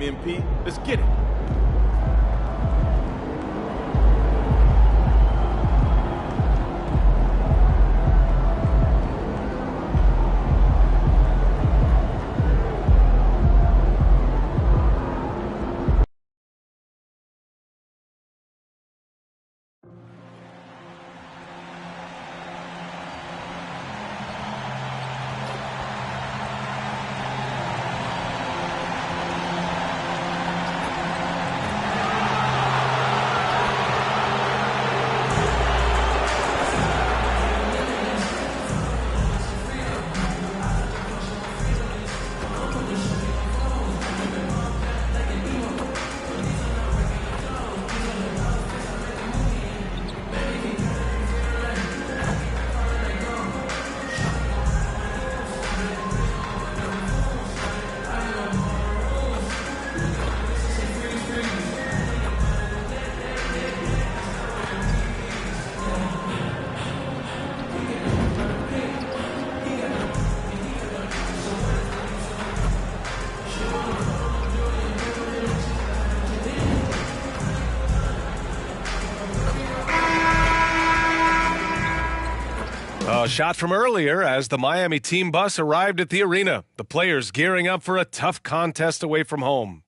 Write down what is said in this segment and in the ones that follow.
MP. Let's get it. A shot from earlier as the Miami team bus arrived at the arena. The players gearing up for a tough contest away from home.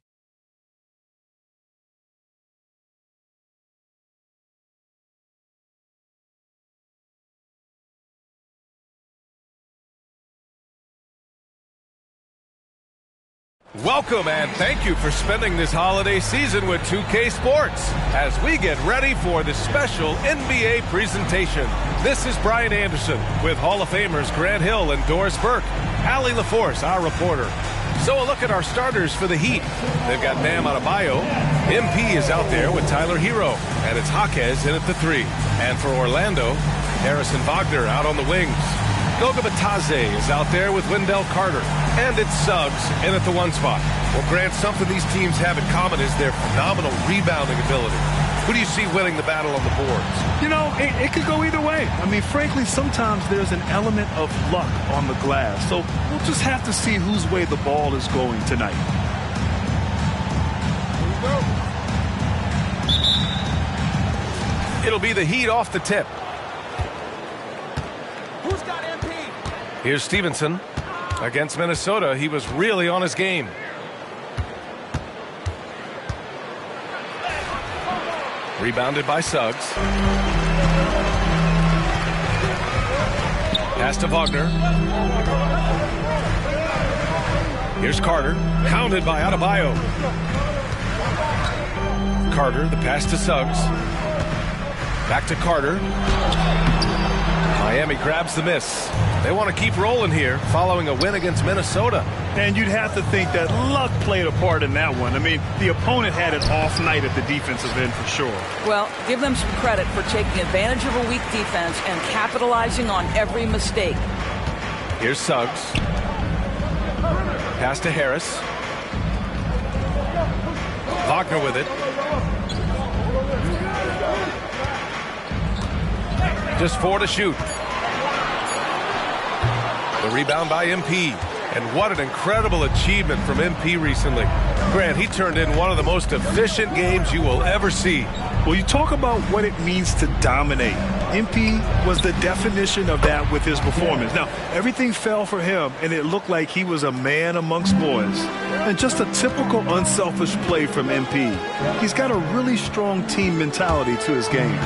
Welcome and thank you for spending this holiday season with 2K Sports as we get ready for the special NBA presentation. This is Brian Anderson with Hall of Famers Grant Hill and Doris Burke. Allie LaForce, our reporter. So a look at our starters for the Heat. They've got Bam Adebayo. MP is out there with Tyler Hero, and it's Jaquez in at the 3. And for Orlando, Harrison Wagner out on the wings. Goga Bitadze is out there with Wendell Carter. And it's Suggs in at the 1 spot. Well, Grant, something these teams have in common is their phenomenal rebounding ability. Who do you see winning the battle on the boards? You know, it could go either way. I mean, frankly, sometimes there's an element of luck on the glass. So we'll just have to see whose way the ball is going tonight. It'll be the Heat off the tip. Who's got MP? Here's Stevenson. Against Minnesota, he was really on his game. Rebounded by Suggs. Pass to Wagner. Here's Carter. Hounded by Adebayo. Carter, the pass to Suggs. Back to Carter. Miami grabs the miss. They want to keep rolling here following a win against Minnesota. And you'd have to think that luck played a part in that one. I mean, the opponent had an off night at the defensive end for sure. Well, give them some credit for taking advantage of a weak defense and capitalizing on every mistake. Here's Suggs. Pass to Harris. Wagner with it. Just 4 to shoot. The rebound by MP. And what an incredible achievement from MP recently. Grant, he turned in one of the most efficient games you will ever see. Well, you talk about what it means to dominate. MP was the definition of that with his performance. Now, everything fell for him, and it looked like he was a man amongst boys. And just a typical unselfish play from MP. He's got a really strong team mentality to his game.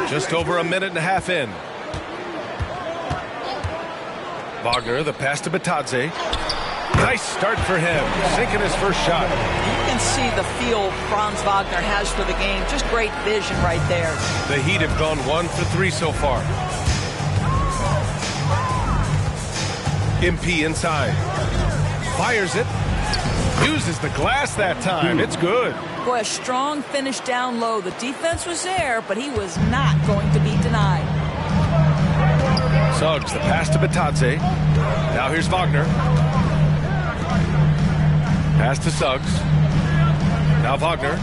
Just over a minute and a half in. Wagner, the pass to Bitadze. Nice start for him, sinking his first shot. You can see the feel Franz Wagner has for the game. Just great vision right there. The Heat have gone 1 for 3 so far. MP inside. Fires it. Uses the glass that time. It's good. Boy, a strong finish down low. The defense was there, but he was not going to be denied. Suggs, the pass to Bitadze. Now here's Wagner. Pass to Suggs. Now Wagner.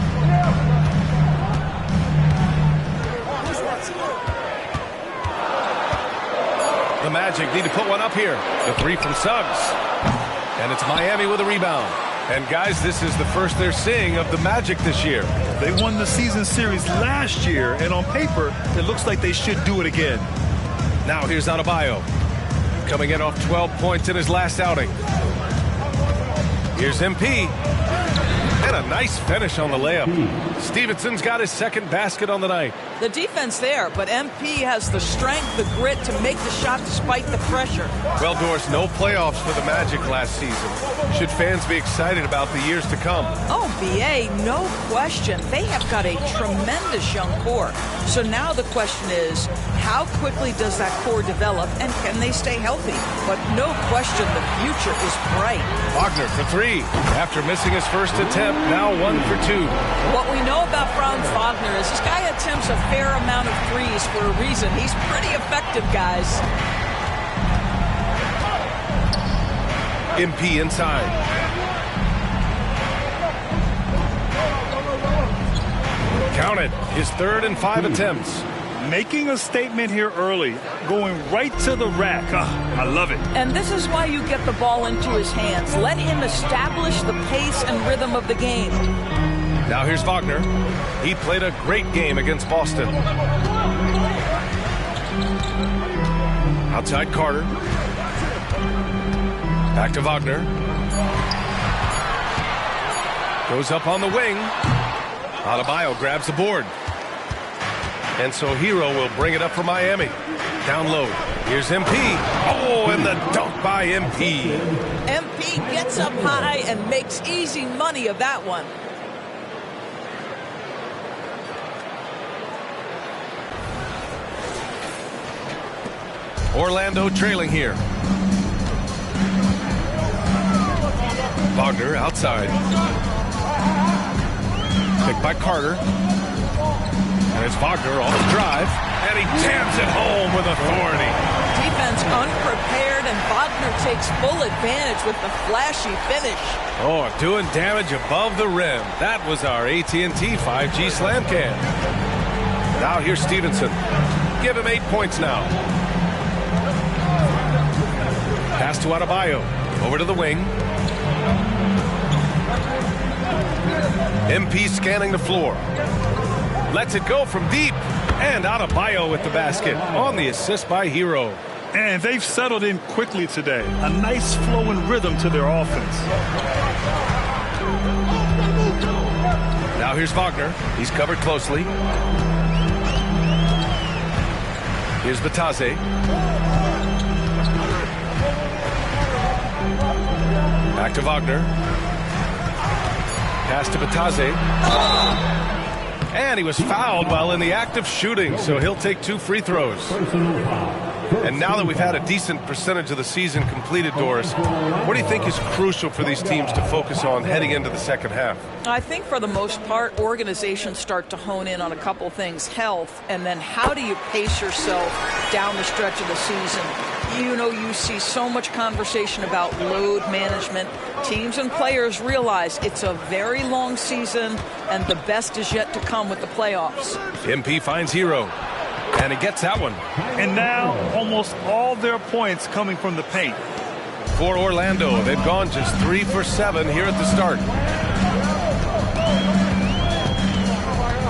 The Magic need to put one up here. The three from Suggs. And it's Miami with a rebound. And guys, this is the first they're seeing of the Magic this year. They won the season series last year, and on paper, it looks like they should do it again. Now here's Adebayo. Coming in off 12 points in his last outing. Here's MP. And a nice finish on the layup. Stevenson's got his second basket on the night. The defense there, but MP has the strength, the grit to make the shot despite the pressure. Well, Doris, no playoffs for the Magic last season. Should fans be excited about the years to come? Oh, BA, no question. They have got a tremendous young core. So now the question is, how quickly does that core develop, and can they stay healthy? But no question, the future is bright. Wagner for three. After missing his first attempt, now 1 for 2. What we know about Franz Wagner is this guy attempts a fair amount of threes for a reason. He's pretty effective, guys. MP inside. Counted. His third and 5 attempts. Making a statement here early, going right to the rack. I love it. And this is why you get the ball into his hands. Let him establish the pace and rhythm of the game. Now here's Wagner. He played a great game against Boston. Outside Carter. Back to Wagner. Goes up on the wing. Adebayo grabs the board. And so Hero will bring it up for Miami. Down low. Here's MP. Oh, and the dunk by MP. MP gets up high and makes easy money of that one. Orlando trailing here. Wagner outside. Picked by Carter. And it's Wagner on the drive. And he jams it home with authority. Defense unprepared, and Wagner takes full advantage with the flashy finish. Oh, doing damage above the rim. That was our AT&T 5G slam cam. Now here's Stevenson. Give him 8 points now. Pass to Adebayo. Over to the wing. MP scanning the floor. Lets it go from deep. And Adebayo with the basket on the assist by Hero. And they've settled in quickly today. A nice flowing rhythm to their offense. Now here's Wagner. He's covered closely. Here's Batase. Back to Wagner. Pass to Batase. And he was fouled while in the act of shooting, so he'll take 2 free throws. And now that we've had a decent percentage of the season completed, Doris, what do you think is crucial for these teams to focus on heading into the second half? I think for the most part, organizations start to hone in on a couple things: health, and then how do you pace yourself down the stretch of the season. You know, you see so much conversation about load management. Teams and players realize it's a very long season, and the best is yet to come with the playoffs. MP finds Hero, and he gets that one. And now almost all their points coming from the paint. For Orlando, they've gone just 3 for 7 here at the start.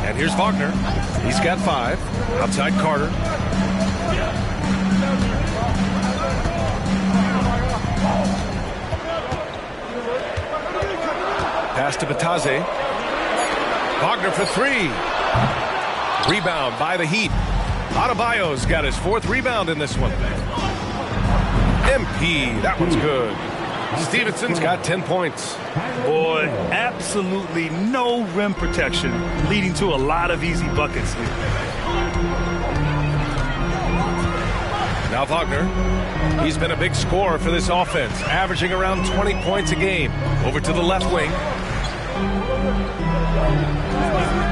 And here's Wagner. He's got 5. Outside Carter. Pass to Batase. Wagner for 3. Rebound by the Heat. Adebayo's got his 4th rebound in this one. MP, that one's good. Stevenson's got 10 points. Boy, absolutely no rim protection, leading to a lot of easy buckets here. Now Wagner. He's been a big scorer for this offense, averaging around 20 points a game. Over to the left wing.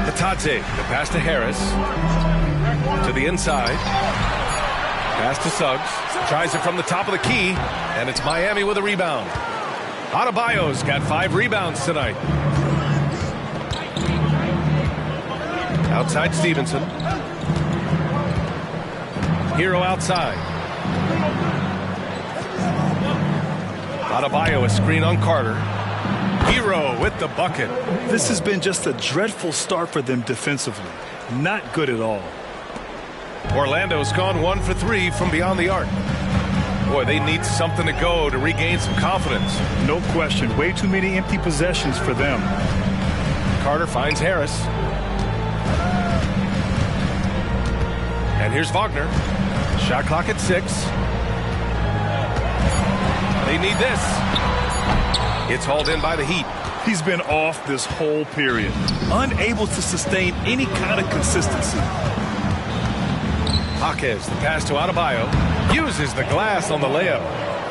Batase, the pass to Harris. To the inside. Pass to Suggs. Tries it from the top of the key. And it's Miami with a rebound. Adebayo's got 5 rebounds tonight. Outside Stevenson. Hero outside. Adebayo, a screen on Carter. Hero with the bucket. This has been just a dreadful start for them defensively. Not good at all. Orlando's gone 1 for 3 from beyond the arc. Boy, they need something to go to regain some confidence. No question. Way too many empty possessions for them. Carter finds Harris. And here's Wagner. Shot clock at 6. They need this. It's hauled in by the Heat. He's been off this whole period. Unable to sustain any kind of consistency. Jaquez, the pass to Adebayo. Uses the glass on the layup.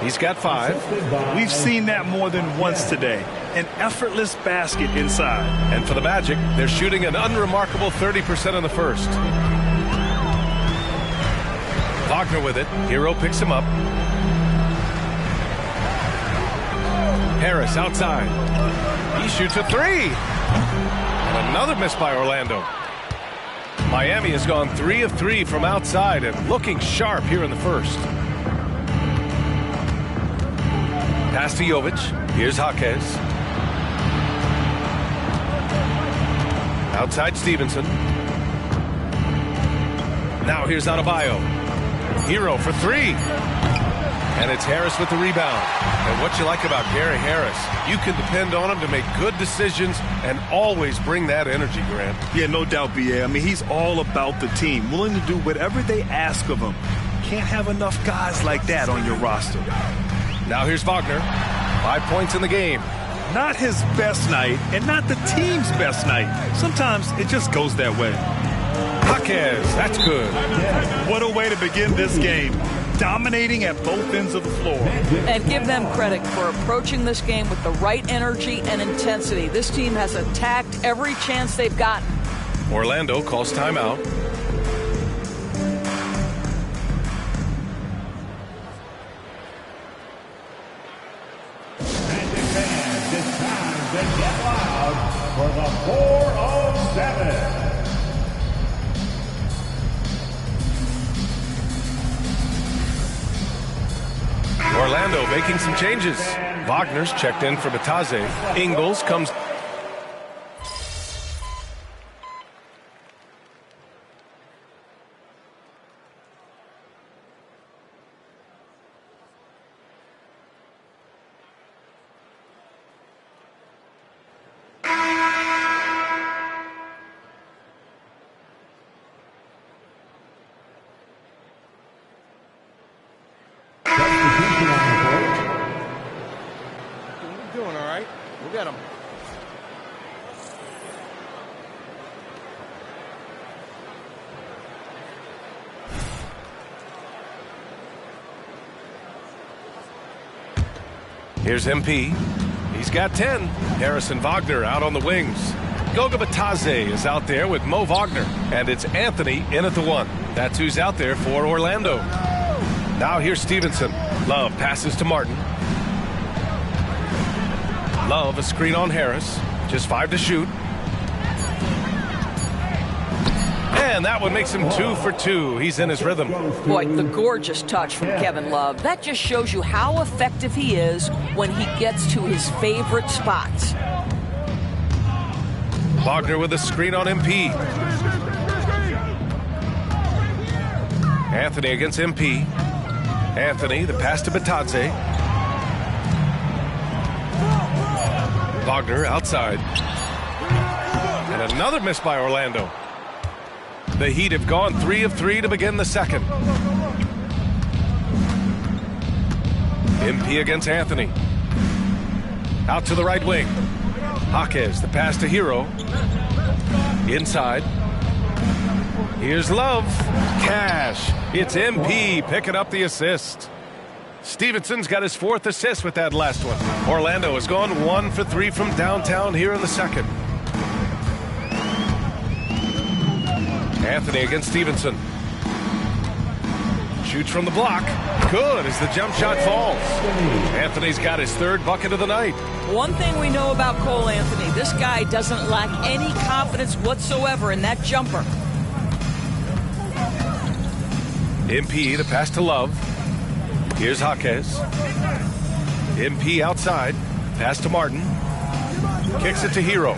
He's got 5. We've seen that more than once today. An effortless basket inside. And for the Magic, they're shooting an unremarkable 30% in the first. Wagner with it. Hero picks him up. Harris outside. He shoots a 3. And another miss by Orlando. Miami has gone 3 of 3 from outside and looking sharp here in the first. Pass to Jovic. Here's Jaquez. Outside Stevenson. Now here's Adebayo. Hero for 3. And it's Harris with the rebound. And what you like about Gary Harris, you can depend on him to make good decisions and always bring that energy, Grant. Yeah, no doubt, B.A. I mean, he's all about the team, willing to do whatever they ask of him. Can't have enough guys like that on your roster. Now here's Wagner. 5 points in the game. Not his best night and not the team's best night. Sometimes it just goes that way. Jaquez, that's good. What a way to begin this game. Dominating at both ends of the floor. And give them credit for approaching this game with the right energy and intensity. This team has attacked every chance they've gotten. Orlando calls timeout. Magic fans, it's time to get loud for the 407. Orlando making some changes. Wagner's checked in for Bataze. Ingles comes. Doing all right. We'll get him. Here's MP. He's got 10. Harrison Wagner out on the wings. Goga Bataze is out there with Mo Wagner. And it's Anthony in at the 1. That's who's out there for Orlando. Now here's Stevenson. Love passes to Martin. Love, a screen on Harris. Just 5 to shoot. And that one makes him 2 for 2. He's in his rhythm. Boy, the gorgeous touch from Kevin Love. That just shows you how effective he is when he gets to his favorite spots. Wagner with a screen on MP. Anthony against MP. Anthony, the pass to Bataze. Wagner outside. And another miss by Orlando. The Heat have gone 3 of 3 to begin the second. MP against Anthony. Out to the right wing. Jaquez, the pass to Hero. Inside. Here's Love. Cash. It's MP picking up the assist. Stevenson's got his 4th assist with that last one. Orlando has gone 1 for 3 from downtown here in the second. Anthony against Stevenson. Shoots from the block. Good as the jump shot falls. Anthony's got his 3rd bucket of the night. One thing we know about Cole Anthony, this guy doesn't lack any confidence whatsoever in that jumper. MP, the pass to Love. Here's Jaquez. MP outside. Pass to Martin. Kicks it to Hero.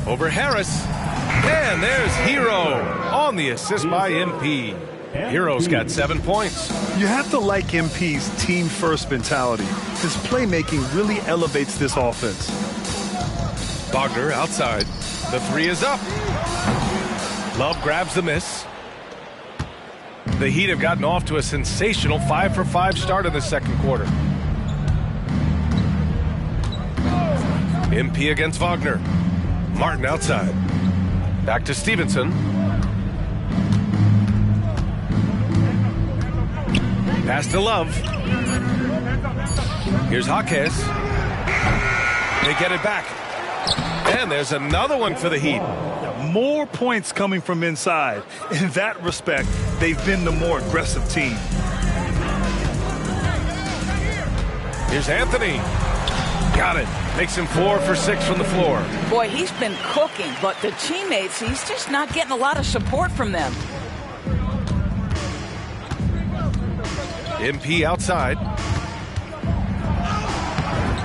Over Harris. And there's Hero on the assist by MP. Hero's got 7 points. You have to like MP's team-first mentality. His playmaking really elevates this offense. Wagner outside. The three is up. Love grabs the miss. The Heat have gotten off to a sensational 5-for-5 start in the second quarter. MP against Wagner. Martin outside. Back to Stevenson. Pass to Love. Here's Jaquez. They get it back. And there's another one for the Heat. More points coming from inside. In that respect, they've been the more aggressive team. Here's Anthony. Got it. Makes him 4 for 6 from the floor. Boy, he's been cooking, but the teammates, he's just not getting a lot of support from them. MP outside.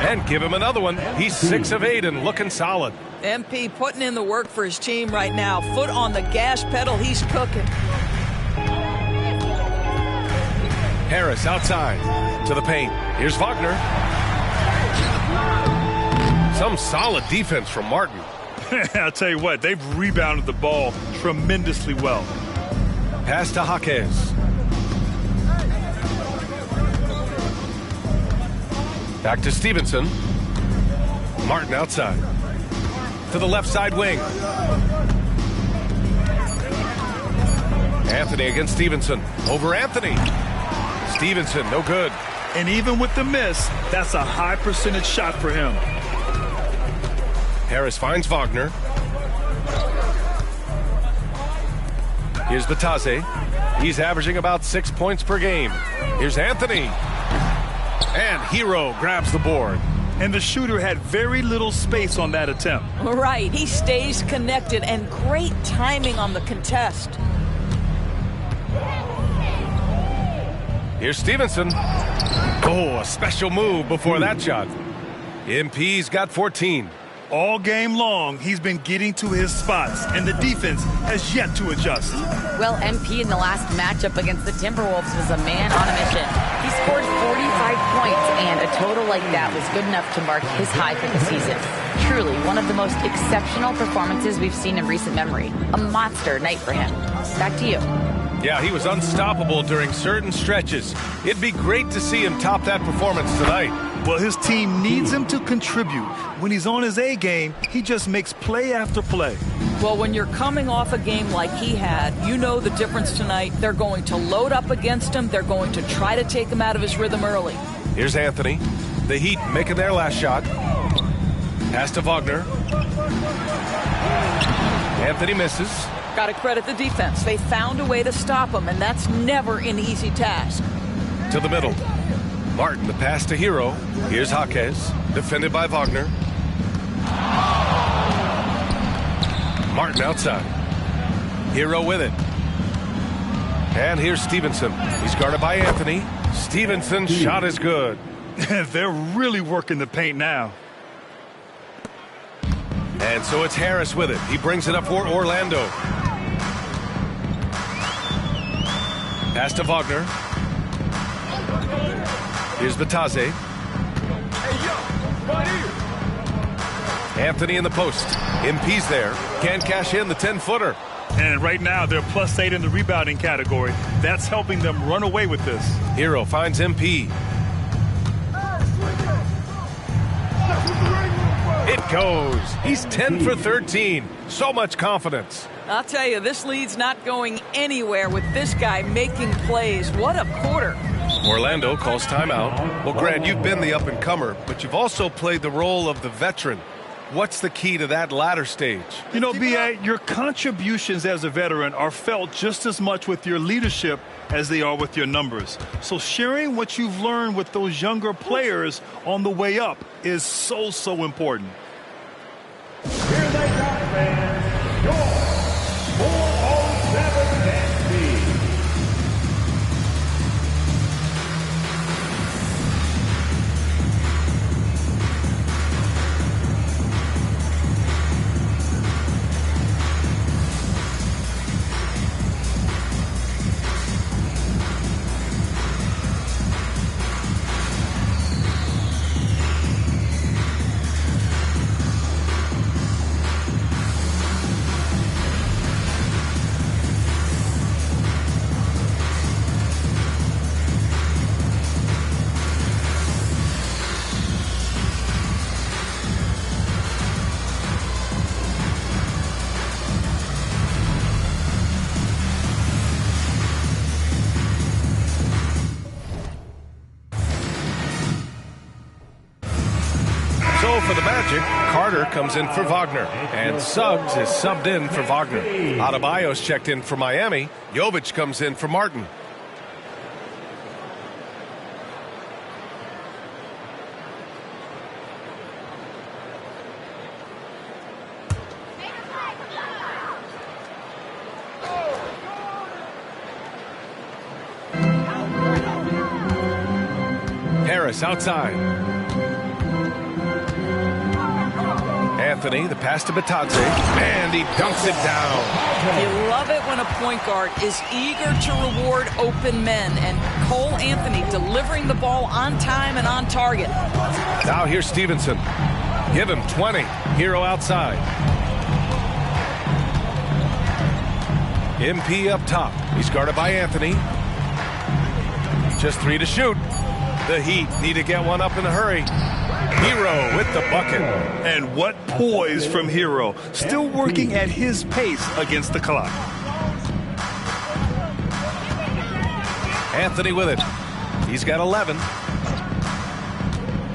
And give him another one. He's 6 of 8 and looking solid. MP putting in the work for his team right now. Foot on the gas pedal, he's cooking. Harris outside to the paint. Here's Wagner. Some solid defense from Martin. I'll tell you what, they've rebounded the ball tremendously well. Pass to Jaquez. Back to Stevenson. Martin outside. To the left side wing. Anthony against Stevenson. Over Anthony. Stevenson, no good. And even with the miss, that's a high percentage shot for him. Harris finds Wagner. Here's Batase. He's averaging about 6 points per game. Here's Anthony. And Hero grabs the board. And the shooter had very little space on that attempt. Right, he stays connected and great timing on the contest. Here's Stevenson. Oh, a special move before that shot. MP's got 14. All game long, he's been getting to his spots, and the defense has yet to adjust. Well, MP in the last matchup against the Timberwolves was a man on a mission. He scored 45 points, and a total like that was good enough to mark his high for the season. Truly, one of the most exceptional performances we've seen in recent memory. A monster night for him. Back to you. Yeah, he was unstoppable during certain stretches. It'd be great to see him top that performance tonight. Well, his team needs him to contribute. When he's on his A game, he just makes play after play. Well, when you're coming off a game like he had, you know the difference tonight. They're going to load up against him. They're going to try to take him out of his rhythm early. Here's Anthony. The Heat making their last shot. Pass to Wagner. Anthony misses. Got to credit the defense. They found a way to stop him, and that's never an easy task. To the middle. Martin, the pass to Hero. Here's Jaquez, defended by Wagner. Martin outside. Hero with it. And here's Stevenson. He's guarded by Anthony. Stevenson's shot is good. They're really working the paint now. And so it's Harris with it. He brings it up for Orlando. Pass to Wagner. Here's Batase. Anthony in the post. MP's there. Can't cash in the 10-footer. And right now, they're +8 in the rebounding category. That's helping them run away with this. Hero finds MP. It goes. He's 10 for 13. So much confidence. I'll tell you, this lead's not going anywhere with this guy making plays. What a quarter. Orlando calls timeout. Well, Grant, you've been the up-and-comer, but you've also played the role of the veteran. What's the key to that latter stage? You know, B.A., your contributions as a veteran are felt just as much with your leadership as they are with your numbers. So sharing what you've learned with those younger players on the way up is so, so important. Here they come, fans. Your 407 MP. for the Magic. Carter comes in for Wagner. And Suggs is subbed in for Wagner. Adebayo's checked in for Miami. Jovic comes in for Martin. Harris outside. Anthony, the pass to Batadze, and he dunks it down. You love it when a point guard is eager to reward open men, and Cole Anthony delivering the ball on time and on target. Now here's Stevenson. Give him 20. Hero outside. MP up top. He's guarded by Anthony. Just 3 to shoot. The Heat need to get one up in a hurry. Hero with the bucket. And what poise from Hero. Still working at his pace against the clock. Anthony with it. He's got 11.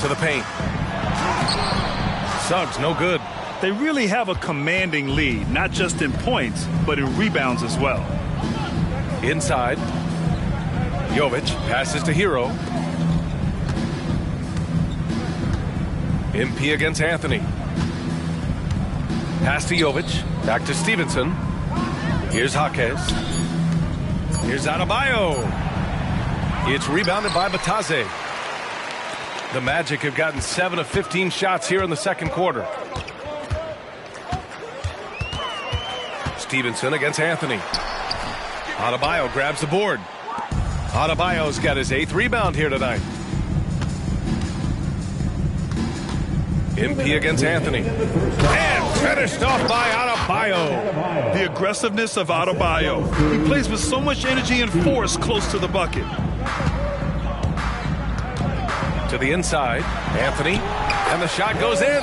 To the paint. Suggs, no good. They really have a commanding lead, not just in points, but in rebounds as well. Inside. Jovic passes to Hero. MP against Anthony. Pass to Jovic. Back to Stevenson. Here's Jaquez. Here's Adebayo. It's rebounded by Batadze. The Magic have gotten 7 of 15 shots here in the second quarter. Stevenson against Anthony. Adebayo grabs the board. Adebayo's got his 8th rebound here tonight. MP against Anthony. And finished off by Adebayo. The aggressiveness of Adebayo. He plays with so much energy and force close to the bucket. To the inside, Anthony. And the shot goes in.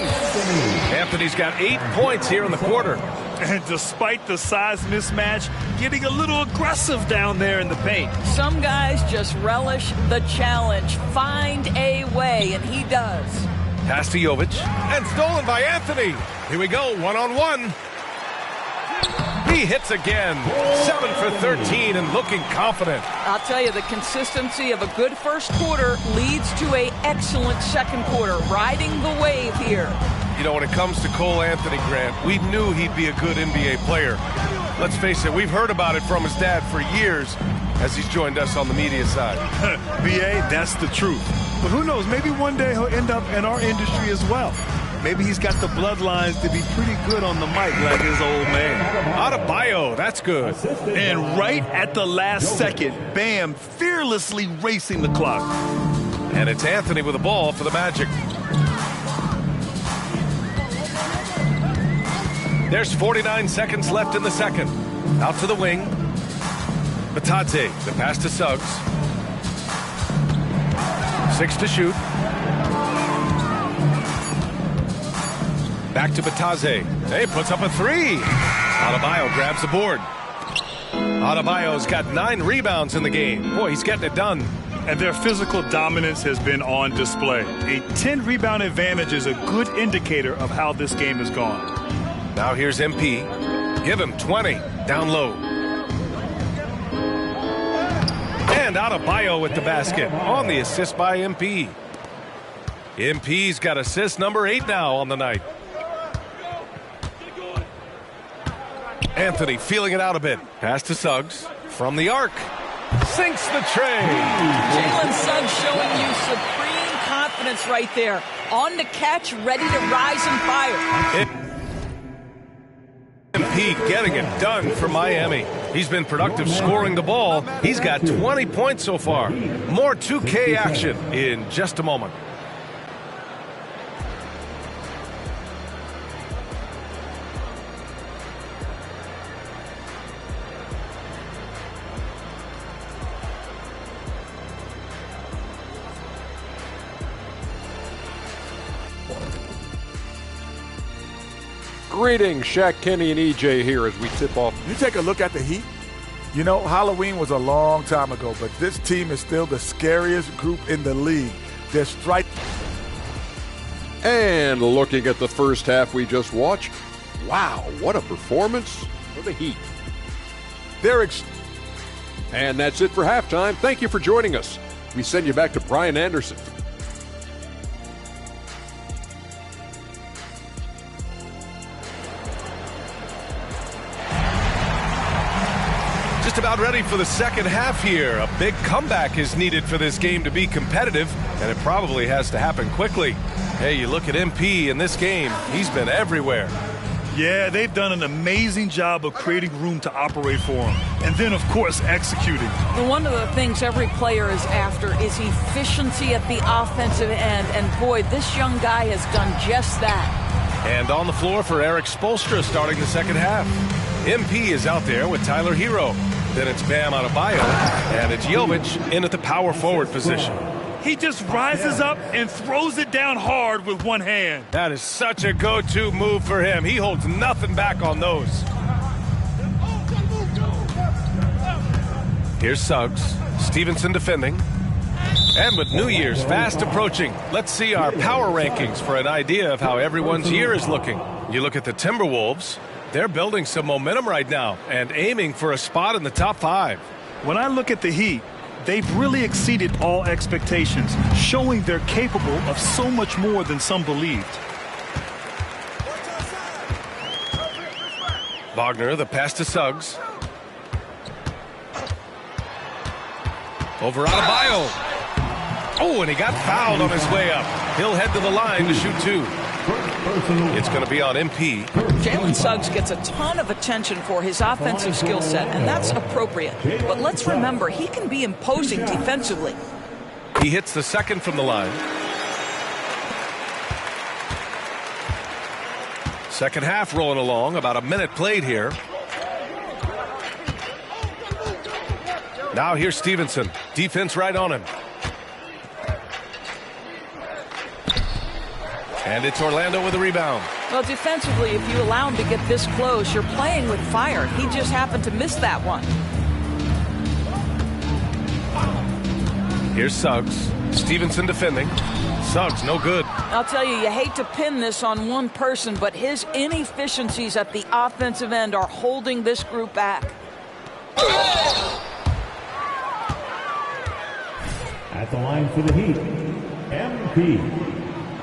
Anthony's got 8 points here in the quarter. And despite the size mismatch, getting a little aggressive down there in the paint. Some guys just relish the challenge. Find a way, and he does. Pass to Jovic, and stolen by Anthony. Here we go, one-on-one. He hits again. 7 for 13 and looking confident. I'll tell you, the consistency of a good first quarter leads to an excellent second quarter. Riding the wave here. You know, when it comes to Cole Anthony, Grant, we knew he'd be a good NBA player. Let's face it, we've heard about it from his dad for years as he's joined us on the media side. B.A., that's the truth. But who knows, maybe one day he'll end up in our industry as well. Maybe he's got the bloodlines to be pretty good on the mic like his old man. Adebayo, that's good. And right at the last second, Bam fearlessly racing the clock. And it's Anthony with the ball for the Magic. There's 49 seconds left in the second. Out to the wing. Batadze, the pass to Suggs. 6 to shoot. Back to Batadze. Hey, puts up a 3. Adebayo grabs the board. Adebayo's got 9 rebounds in the game. Boy, he's getting it done. And their physical dominance has been on display. A 10-rebound advantage is a good indicator of how this game has gone. Now here's MP. Give him 20. Down low. And Adebayo with the basket on the assist by MP. MP's got assist number 8 now on the night. Anthony feeling it out a bit. Pass to Suggs from the arc. Sinks the tray. Jalen Suggs showing you supreme confidence right there. On the catch, ready to rise and fire. MP getting it done for Miami. He's been productive scoring the ball. He's got 20 points so far. More 2K action in just a moment. Greetings, Shaq, Kenny, and EJ here as we tip off. You take a look at the Heat. You know, Halloween was a long time ago, but this team is still the scariest group in the league. They're striking. And looking at the first half we just watched, wow, what a performance for the Heat. And that's it for halftime. Thank you for joining us. We send you back to Brian Anderson. Just about ready for the second half here. A big comeback is needed for this game to be competitive, and it probably has to happen quickly. Hey, you look at MP in this game, he's been everywhere. Yeah, they've done an amazing job of creating room to operate for him. And then, of course, executing. Well, one of the things every player is after is efficiency at the offensive end. And, boy, this young guy has done just that. And on the floor for Eric Spoelstra starting the second half. MP is out there with Tyler Hero. Then it's Bam Adebayo. And it's Jovic in at the power forward position. He just rises up and throws it down hard with one hand. That is such a go-to move for him. He holds nothing back on those. Here's Suggs. Stevenson defending. And with New Year's fast approaching, let's see our power rankings for an idea of how everyone's year is looking. You look at the Timberwolves. They're building some momentum right now and aiming for a spot in the top 5. When I look at the Heat, they've really exceeded all expectations, showing they're capable of so much more than some believed. Wagner, the pass to Suggs. Over Adebayo. Oh, and he got fouled on his way up. He'll head to the line to shoot 2. It's going to be on MP. Jalen Suggs gets a ton of attention for his offensive skill set, and that's appropriate. But let's remember, he can be imposing defensively. He hits the second from the line. Second half rolling along, about a minute played here. Now here's Stevenson. Defense right on him. And it's Orlando with a rebound. Well, defensively, if you allow him to get this close, you're playing with fire. He just happened to miss that one. Here's Suggs. Stevenson defending. Suggs, no good. I'll tell you, you hate to pin this on one person, but his inefficiencies at the offensive end are holding this group back. At the line for the Heat, MP.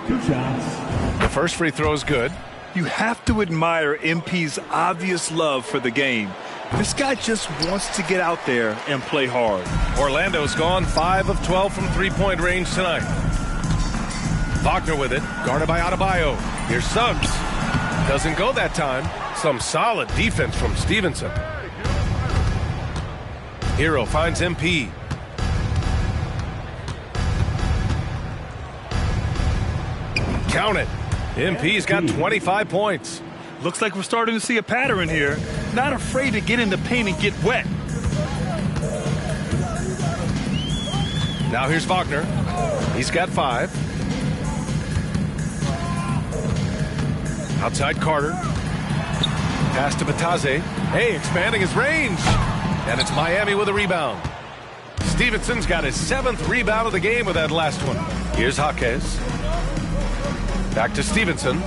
2 shots. The first free throw is good. You have to admire MP's obvious love for the game. This guy just wants to get out there and play hard. Orlando's gone 5 of 12 from three-point range tonight. Wagner with it, guarded by Adebayo. Here's Suggs. Doesn't go that time. Some solid defense from Stevenson. Hero finds MP. Count it. MP's got 25 points. Looks like we're starting to see a pattern here. Not afraid to get in the paint and get wet. Now here's Wagner. He's got 5. Outside Carter. Pass to Batadze. Hey, expanding his range. And it's Miami with a rebound. Stevenson's got his 7th rebound of the game with that last one. Here's Jaquez. Back to Stevenson.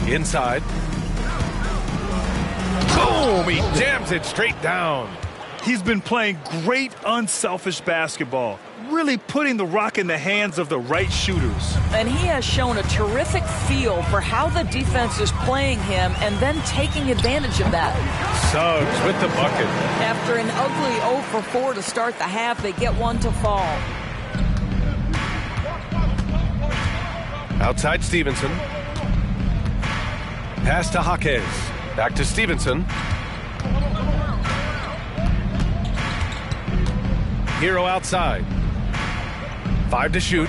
Inside. Boom! He jams it straight down. He's been playing great unselfish basketball, really putting the rock in the hands of the right shooters. And he has shown a terrific feel for how the defense is playing him and then taking advantage of that. Suggs with the bucket. After an ugly 0 for 4 to start the half, they get one to fall. Outside Stevenson. Pass to Jaquez. Back to Stevenson. Hero outside. 5 to shoot.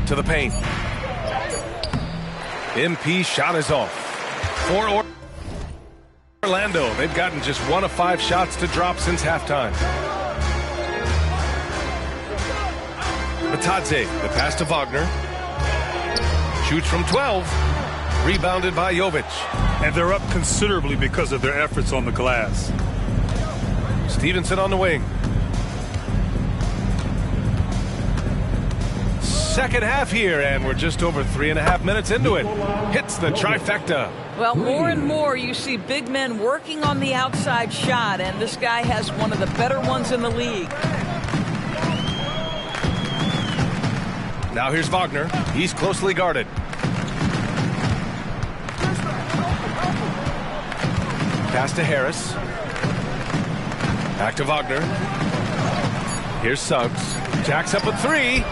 To the paint. MP shot is off. For Orlando. They've gotten just 1 of 5 shots to drop since halftime. Batadze. The pass to Wagner. Shoots from 12. Rebounded by Jovic. And they're up considerably because of their efforts on the glass. Stevenson on the wing. second half here, and we're just over 3.5 minutes into it. Hits the trifecta. Well, more and more you see big men working on the outside shot, and this guy has one of the better ones in the league. Now here's Wagner. He's closely guarded. Pass to Harris. Back to Wagner. Here's Suggs. Jacks up a three.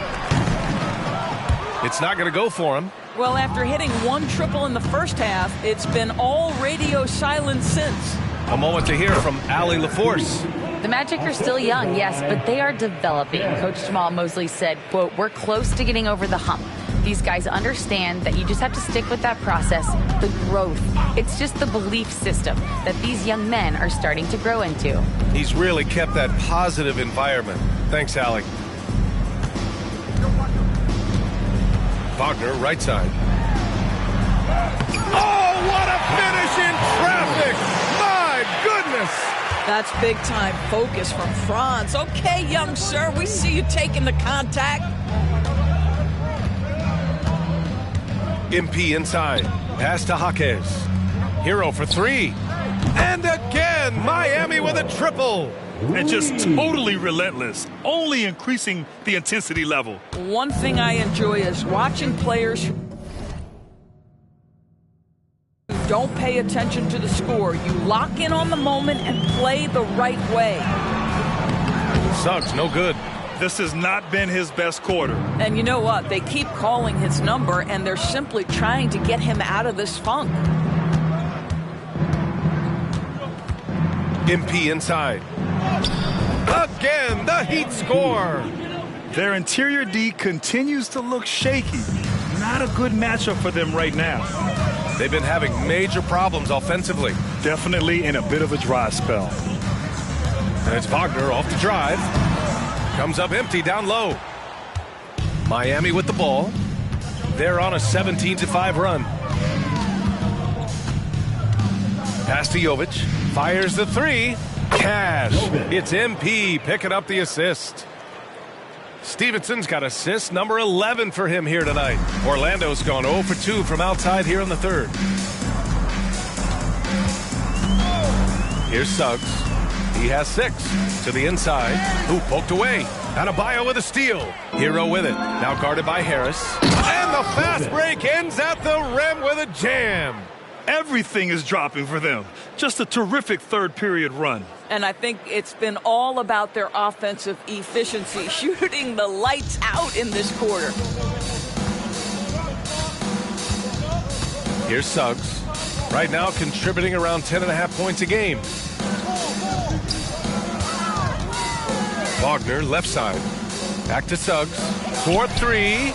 It's not going to go for him. Well, after hitting one triple in the first half, it's been all radio silence since. A moment to hear from Allie LaForce. The Magic are still young, yes, but they are developing. Coach Jamal Mosley said, quote, "We're close to getting over the hump. These guys understand that you just have to stick with that process, the growth. It's just the belief system that these young men are starting to grow into." He's really kept that positive environment. Thanks, Allie. Wagner, right side. Oh, what a finish in traffic! My goodness! That's big-time focus from Franz. Okay, young sir, we see you taking the contact. MP inside. Pass to Jaquez. Hero for three. And again, Miami with a triple. And just totally relentless, only increasing the intensity level. One thing I enjoy is watching players who don't pay attention to the score. You lock in on the moment and play the right way. Suggs, no good. This has not been his best quarter. And you know what? They keep calling his number, and they're simply trying to get him out of this funk. MP inside. Again, the Heat score. Their interior D continues to look shaky. Not a good matchup for them right now. They've been having major problems offensively. Definitely in a bit of a dry spell. And it's Wagner off the drive. Comes up empty down low. Miami with the ball. They're on a 17-5 run. Pass to Jovic. Fires the three. Cash. It's MP picking up the assist. Stevenson's got assist number 11 for him here tonight. Orlando's gone 0 for 2 from outside here in the third. Here's Suggs. He has 6 to the inside. Who poked away. Adebayo with a steal. Hero with it. Now guarded by Harris. And the fast break ends at the rim with a jam. Everything is dropping for them. Just a terrific third period run. And I think it's been all about their offensive efficiency, shooting the lights out in this quarter. Here's Suggs. Right now contributing around 10.5 points a game. Wagner, left side. Back to Suggs. 4-3.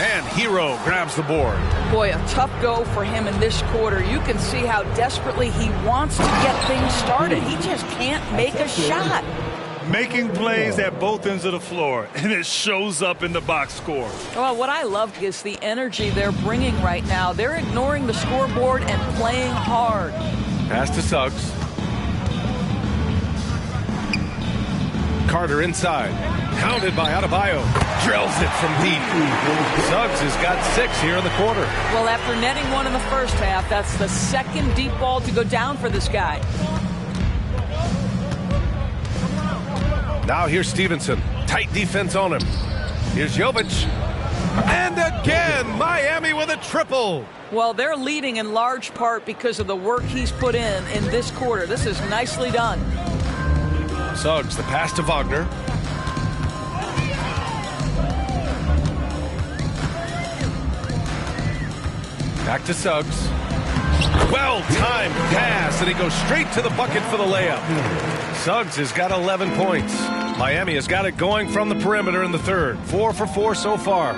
And Hero grabs the board. Boy, a tough go for him in this quarter. You can see how desperately he wants to get things started. He just can't make a shot. Making plays at both ends of the floor, and it shows up in the box score. Well, what I love is the energy they're bringing right now. They're ignoring the scoreboard and playing hard. Pass to Suggs. Carter inside. Counted by Adebayo. Drills it from deep. Suggs has got 6 here in the quarter. Well, after netting one in the first half, that's the second deep ball to go down for this guy. Now here's Stevenson. Tight defense on him. Here's Jovic. And again, Miami with a triple. Well, they're leading in large part because of the work he's put in this quarter. This is nicely done. Suggs, the pass to Wagner. Back to Suggs. Well-timed pass, and he goes straight to the bucket for the layup. Suggs has got 11 points. Miami has got it going from the perimeter in the third. 4 for 4 so far.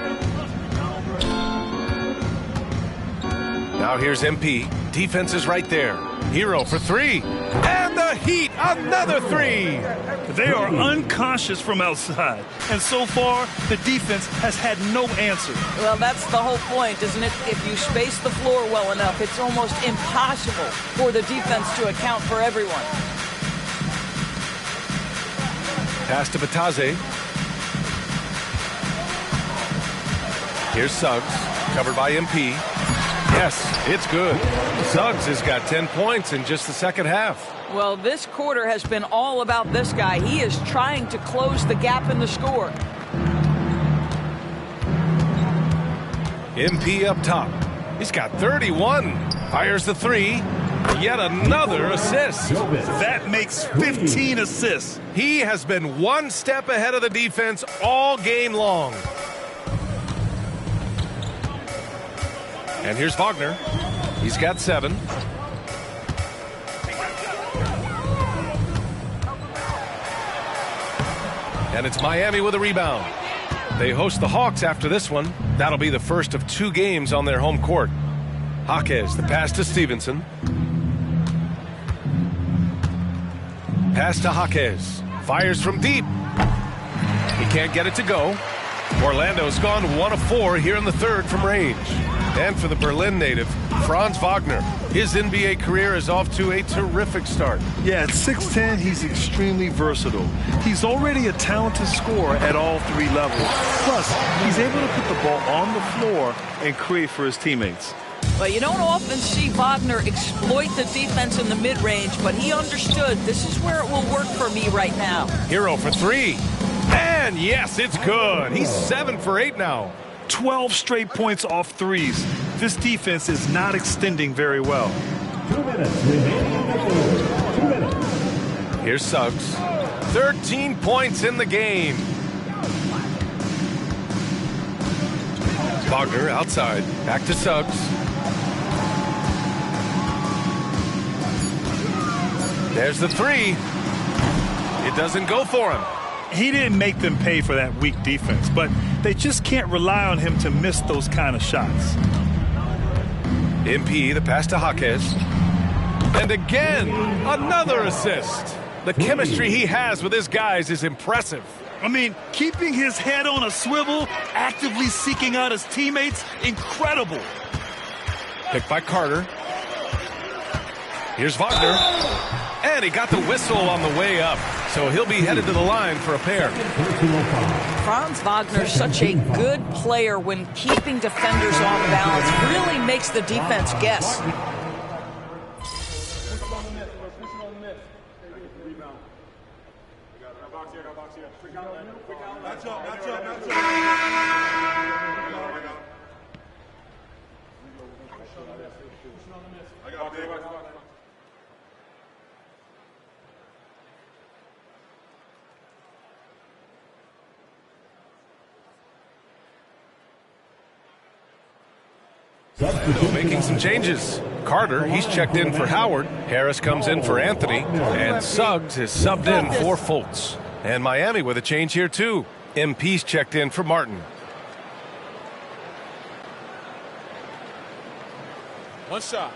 Now here's MP. Defense is right there. Hero for 3. And the Heat, another 3. They are unconscious from outside. And so far, the defense has had no answer. Well, that's the whole point, isn't it? If you space the floor well enough, it's almost impossible for the defense to account for everyone. Pass to Batadze. Here's Suggs, covered by MP. Yes, it's good. Suggs has got 10 points in just the second half. Well, this quarter has been all about this guy. He is trying to close the gap in the score. MP up top. He's got 31. Fires the three. Yet another assist. That makes 15 assists. He has been one step ahead of the defense all game long. And here's Wagner. He's got 7. And it's Miami with a rebound. They host the Hawks after this one. That'll be the first of 2 games on their home court. Jaquez, the pass to Stevenson. Pass to Jaquez. Fires from deep. He can't get it to go. Orlando's gone 1 of 4 here in the third from range. And for the Berlin native, Franz Wagner. His NBA career is off to a terrific start. Yeah, at 6'10", he's extremely versatile. He's already a talented scorer at all 3 levels. Plus, he's able to put the ball on the floor and create for his teammates. Well, you don't often see Wagner exploit the defense in the mid-range, but he understood this is where it will work for me right now. Hero for 3. And yes, it's good. He's 7 for 8 now. 12 straight points off threes. This defense is not extending very well. 2 minutes remaining in the third. 2 minutes. Here's Suggs. 13 points in the game. Wagner outside. Back to Suggs. There's the 3. It doesn't go for him. He didn't make them pay for that weak defense, but they just can't rely on him to miss those kind of shots. MP, the pass to Jaquez. And again, another assist. The chemistry he has with his guys is impressive. I mean, keeping his head on a swivel, actively seeking out his teammates, incredible. Picked by Carter. Here's Wagner. And he got the whistle on the way up, so he'll be headed to the line for a pair. Franz Wagner, such a good player when keeping defenders off balance, really makes the defense guess. Making some changes. Carter, he's checked in for Howard. Harris comes in for Anthony. And Suggs is subbed in for Fultz. And Miami with a change here, too. MP's checked in for Martin. One shot.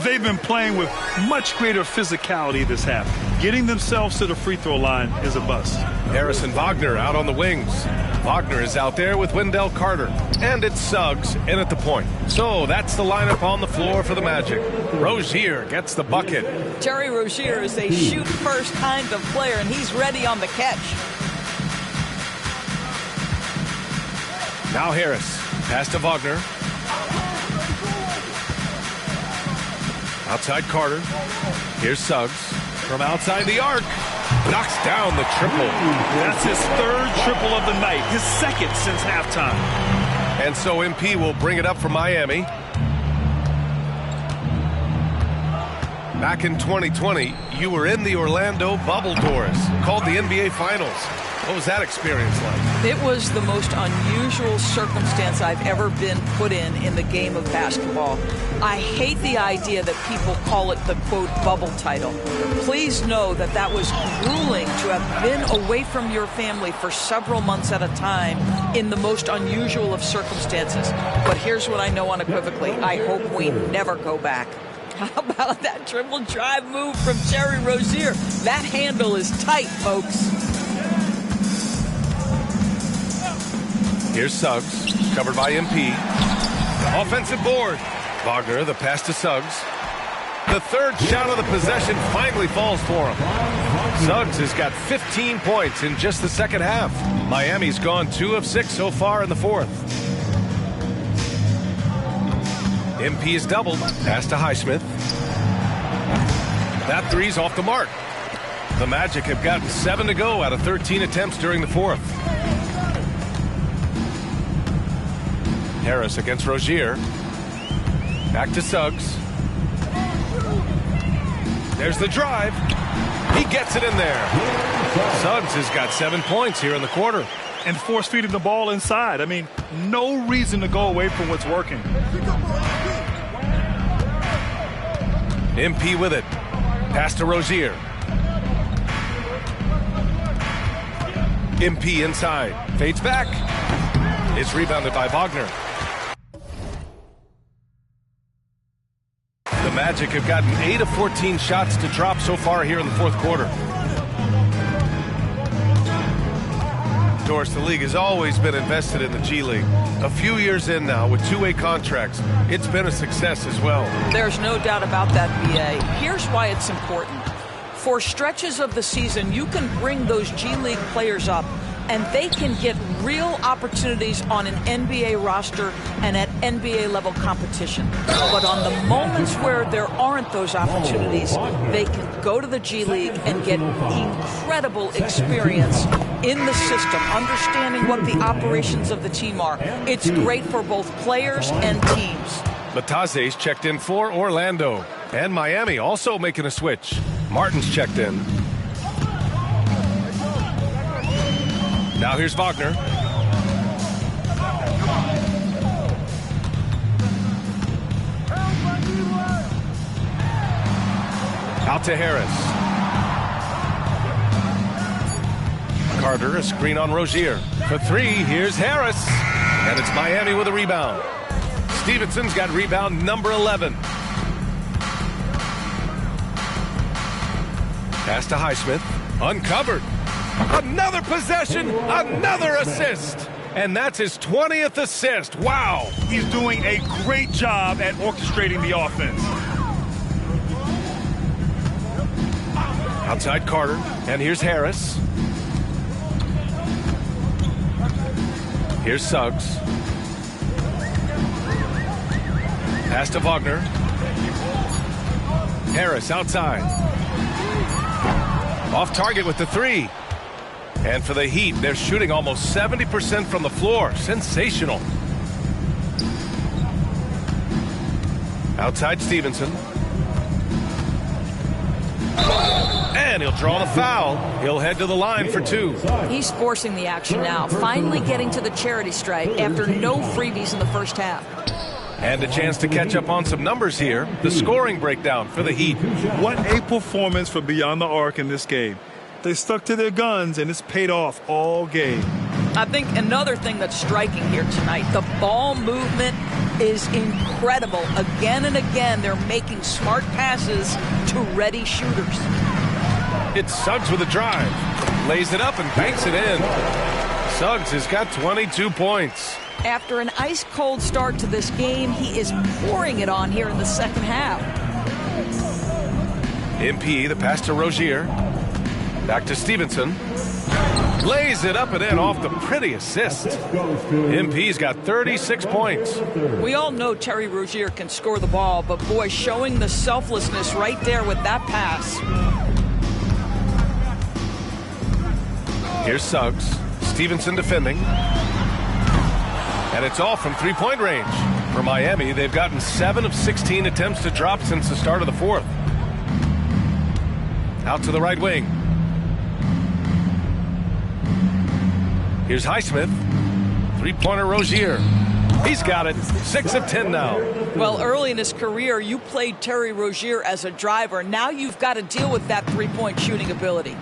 They've been playing with much greater physicality this half. Getting themselves to the free throw line is a bust. Harris and Wagner out on the wings. Wagner is out there with Wendell Carter. And it's Suggs in at the point. So that's the lineup on the floor for the Magic. Rozier gets the bucket. Terry Rozier is a shoot-first kind of player, and he's ready on the catch. Now Harris. Pass to Wagner. Outside Carter. Here's Suggs. From outside the arc. Knocks down the triple. That's his 3rd triple of the night. His 2nd since halftime. And so MP will bring it up for Miami. Back in 2020, you were in the Orlando bubble, Doris. Called the NBA Finals. What was that experience like? It was the most unusual circumstance I've ever been put in the game of basketball. I hate the idea that people call it the, quote, bubble title. Please know that that was grueling to have been away from your family for several months at a time in the most unusual of circumstances. But here's what I know unequivocally. I hope we never go back. How about that triple drive move from Terry Rozier? That handle is tight, folks. Here's Suggs, covered by MP. Offensive board. Wagner, the pass to Suggs. The third shot of the possession finally falls for him. Suggs has got 15 points in just the second half. Miami's gone 2 of 6 so far in the fourth. MP is doubled. Pass to Highsmith. That three's off the mark. The Magic have gotten 7 to go out of 13 attempts during the fourth. Harris against Rozier. Back to Suggs. There's the drive. He gets it in there. Suggs has got 7 points here in the quarter. And force feeding the ball inside. I mean, no reason to go away from what's working. MP with it. Pass to Rozier. MP inside. Fades back. It's rebounded by Wagner. The Magic have gotten 8 of 14 shots to drop so far here in the fourth quarter. Of course, the league has always been invested in the G League. A few years in now with two-way contracts, it's been a success as well. There's no doubt about that, BA. Here's why it's important. For stretches of the season, you can bring those G League players up, and they can get real opportunities on an NBA roster and at NBA level competition. But on the moments where there aren't those opportunities, they can go to the G League and get incredible experience in the system, understanding what the operations of the team are. It's great for both players and teams. Matase's checked in for Orlando. And Miami also making a switch. Martin's checked in. Now here's Wagner. Out to Harris. Carter, a screen on Rozier. For three, here's Harris. And it's Miami with a rebound. Stevenson's got rebound number 11. Pass to Highsmith. Uncovered. Another possession, another assist. And that's his 20th assist. Wow. He's doing a great job at orchestrating the offense. Outside Carter. And here's Harris. Here's Suggs. Pass to Wagner. Harris outside. Off target with the three. And for the Heat, they're shooting almost 70% from the floor. Sensational. Outside Stevenson. And he'll draw the foul. He'll head to the line for two. He's forcing the action now, finally getting to the charity stripe after no freebies in the first half. And a chance to catch up on some numbers here. The scoring breakdown for the Heat. What a performance for Beyond the Arc in this game. They stuck to their guns, and it's paid off all game. I think another thing that's striking here tonight, the ball movement is incredible. Again and again, they're making smart passes to ready shooters. It's Suggs with a drive. Lays it up and banks it in. Suggs has got 22 points. After an ice-cold start to this game, he is pouring it on here in the second half. MP, the pass to Rozier. Back to Stevenson. Lays it up and in off the pretty assist. MP's got 36 points. We all know Terry Rozier can score the ball, but boy, showing the selflessness right there with that pass. Here's Suggs. Stevenson defending. And it's all from three-point range. For Miami, they've gotten 7 of 16 attempts to drop since the start of the fourth. Out to the right wing. Here's Highsmith. Three-pointer Rozier. He's got it. 6 of 10 now. Well, early in his career, you played Terry Rozier as a driver. Now you've got to deal with that three-point shooting ability.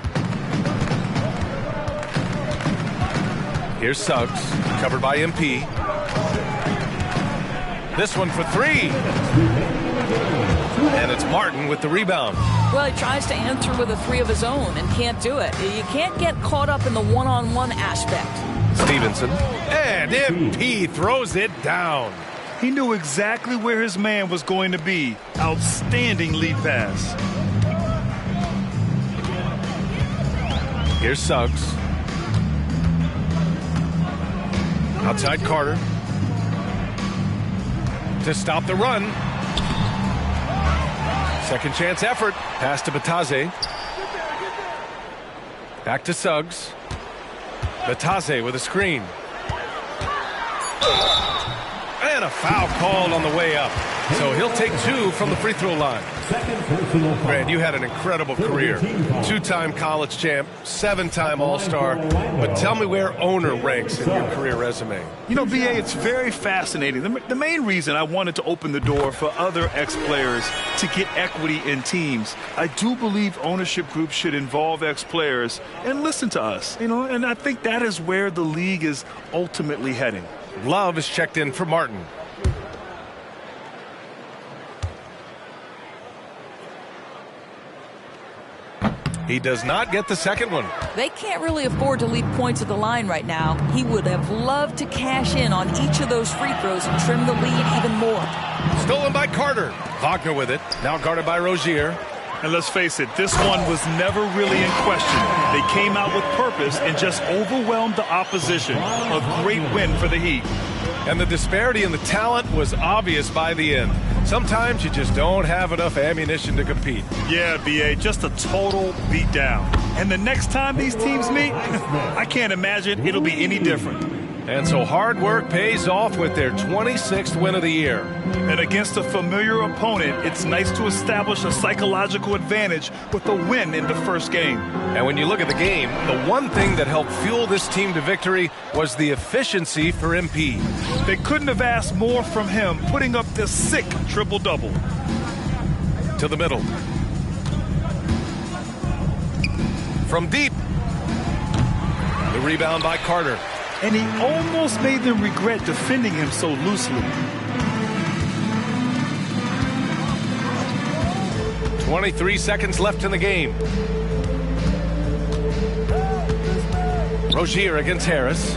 Here's Suggs, covered by MP. This one for three. And it's Martin with the rebound. Well, he tries to answer with a three of his own and can't do it. You can't get caught up in the one-on-one aspect. Stevenson. And MP throws it down. He knew exactly where his man was going to be. Outstanding lead pass. Here's Suggs. Outside Carter. To stop the run. Second chance effort. Pass to Batase. Back to Suggs. Batase with a screen. And a foul called on the way up. So he'll take 2 from the free throw line. Grant, you had an incredible career. 2-time college champ, 7-time All-Star. But tell me where owner ranks in your career resume. You know, BA, it's very fascinating. The main reason I wanted to open the door for other ex-players to get equity in teams, I do believe ownership groups should involve ex-players and listen to us. You know, and I think that is where the league is ultimately heading. Love is checked in for Martin. He does not get the second one. They can't really afford to leave points at the line right now. He would have loved to cash in on each of those free throws and trim the lead even more. Stolen by Carter. Wagner with it. Now guarded by Rozier. And let's face it, this one was never really in question. They came out with purpose and just overwhelmed the opposition. A great win for the Heat. And the disparity in the talent was obvious by the end. Sometimes you just don't have enough ammunition to compete. Yeah, BA, just a total beatdown. And the next time these teams meet, I can't imagine it'll be any different. And so hard work pays off with their 26th win of the year. And against a familiar opponent, it's nice to establish a psychological advantage with a win in the first game. And when you look at the game, the one thing that helped fuel this team to victory was the efficiency for MP. They couldn't have asked more from him, putting up this sick triple-double. To the middle. From deep. The rebound by Carter. And he almost made them regret defending him so loosely. 23 seconds left in the game. Rozier against Harris.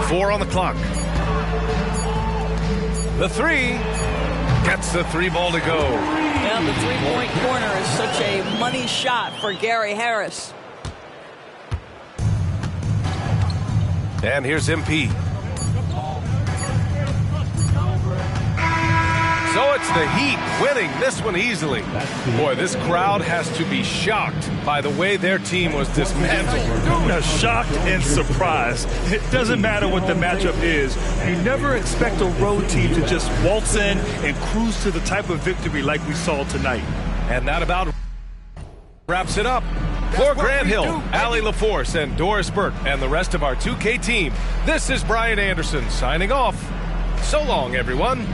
4 on the clock. The 3 gets the 3 ball to go. Yeah, the three-point corner is such a money shot for Gary Harris. And here's MP. So it's the Heat winning this one easily. Boy, this crowd has to be shocked by the way their team was dismantled. Now, shocked and surprised. It doesn't matter what the matchup is. You never expect a road team to just waltz in and cruise to the type of victory like we saw tonight. And that about wraps it up. For Grant Hill, Allie LaForce, and Doris Burke, and the rest of our 2K team, this is Brian Anderson signing off. So long, everyone.